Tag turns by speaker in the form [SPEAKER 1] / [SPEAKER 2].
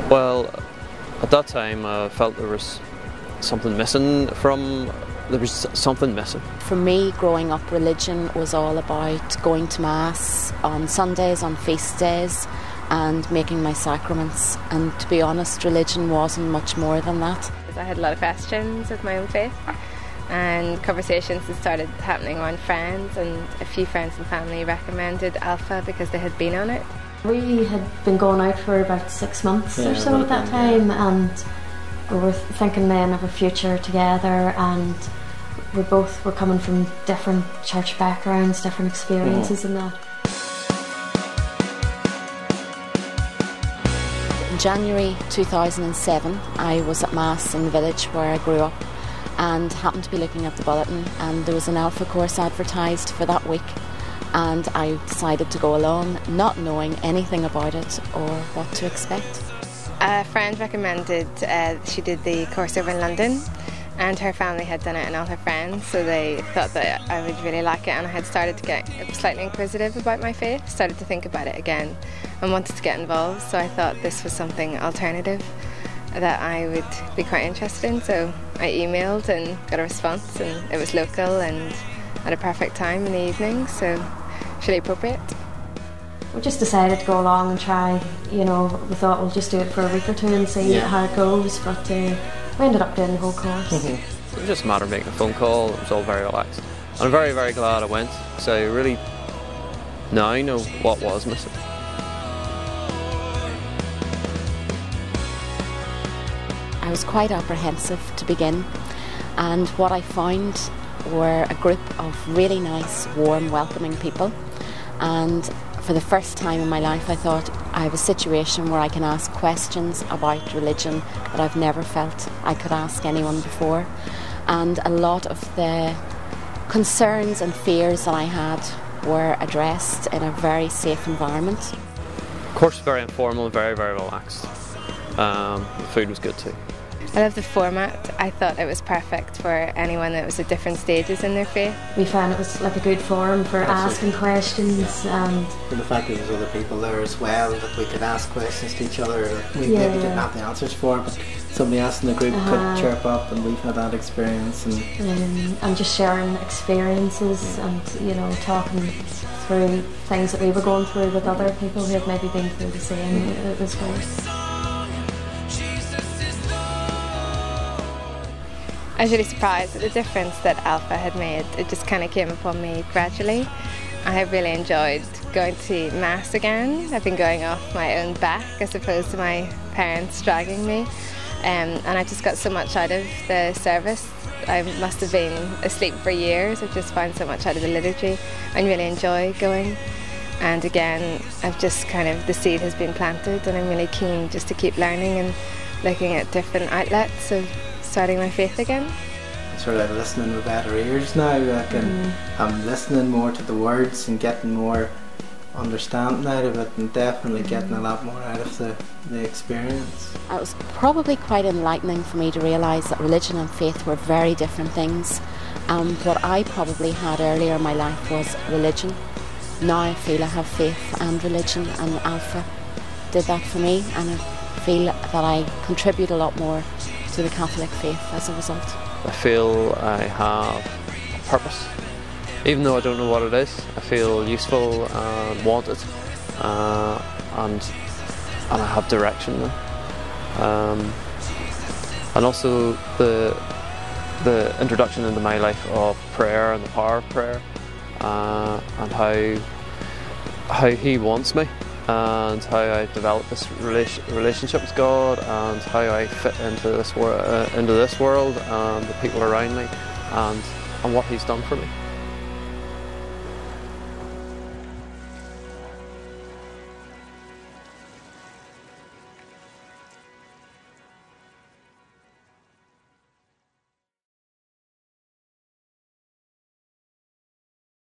[SPEAKER 1] Well, at that time I felt there was something missing
[SPEAKER 2] For me, growing up, religion was all about going to Mass on Sundays, on feast days, and making my sacraments. And to be honest, religion wasn't much more than that.
[SPEAKER 3] I had a lot of questions with my own faith, and conversations had started happening around friends, and a few friends and family recommended Alpha because they had been on it.
[SPEAKER 4] We had been going out for about 6 months or so at that time, and we were thinking then of a future together, and we both were coming from different church backgrounds, different experiences in that.
[SPEAKER 2] In January 2007, I was at Mass in the village where I grew up, and happened to be looking at the bulletin, and there was an Alpha course advertised for that week, and I decided to go along, not knowing anything about it or what to expect.
[SPEAKER 3] A friend recommended, she did the course over in London, and her family had done it and all her friends, so they thought that I would really like it, and I had started to get slightly inquisitive about my faith, started to think about it again and wanted to get involved, so I thought this was something alternative that I would be quite interested in, so I emailed and got a response, and it was local and at a perfect time in the evening, so really appropriate.
[SPEAKER 4] We just decided to go along and try, we thought we'll just do it for a week or two and see how it goes, but we ended up doing the whole course.
[SPEAKER 1] It was just a matter of making a phone call. It was all very relaxed. I'm very, very glad I went, so I really now know what was missing.
[SPEAKER 2] I was quite apprehensive to begin, and what I found were a group of really nice, warm, welcoming people, and for the first time in my life I thought I have a situation where I can ask questions about religion that I've never felt I could ask anyone before, and a lot of the concerns and fears that I had were addressed in a very safe environment.
[SPEAKER 1] The course was very informal, very, very relaxed. The food was good too.
[SPEAKER 3] I love the format. I thought it was perfect for anyone that was at different stages in their faith.
[SPEAKER 4] We found it was like a good forum for asking questions, and
[SPEAKER 5] the fact that there was other people there as well, that we could ask questions to each other that we maybe didn't have the answers for, but somebody else in the group could chirp up, and we've had that experience.
[SPEAKER 4] And just sharing experiences and, talking through things that we were going through with other people who had maybe been through the same. It was great.
[SPEAKER 3] I was really surprised at the difference that Alpha had made. It just kind of came upon me gradually. I have really enjoyed going to Mass again. I've been going off my own back as opposed to my parents dragging me. And I just got so much out of the service. I must have been asleep for years. I've just found so much out of the liturgy and really enjoy going. And again, I've just the seed has been planted, and I'm really keen just to keep learning and looking at different outlets of starting my faith again.
[SPEAKER 5] Sort of listening with better ears now. I'm listening more to the words and getting more understanding out of it, and definitely getting a lot more out of the experience.
[SPEAKER 2] It was probably quite enlightening for me to realise that religion and faith were very different things. What I probably had earlier in my life was religion. Now I feel I have faith and religion, and Alpha did that for me, and I feel that I contribute a lot more to the Catholic faith as a result.
[SPEAKER 1] I feel I have a purpose. Even though I don't know what it is, I feel useful and wanted, and I have direction now. And also the introduction into my life of prayer and the power of prayer, and how He wants me, and how I develop this relationship with God, and how I fit into this world and the people around me, and what He's done for me.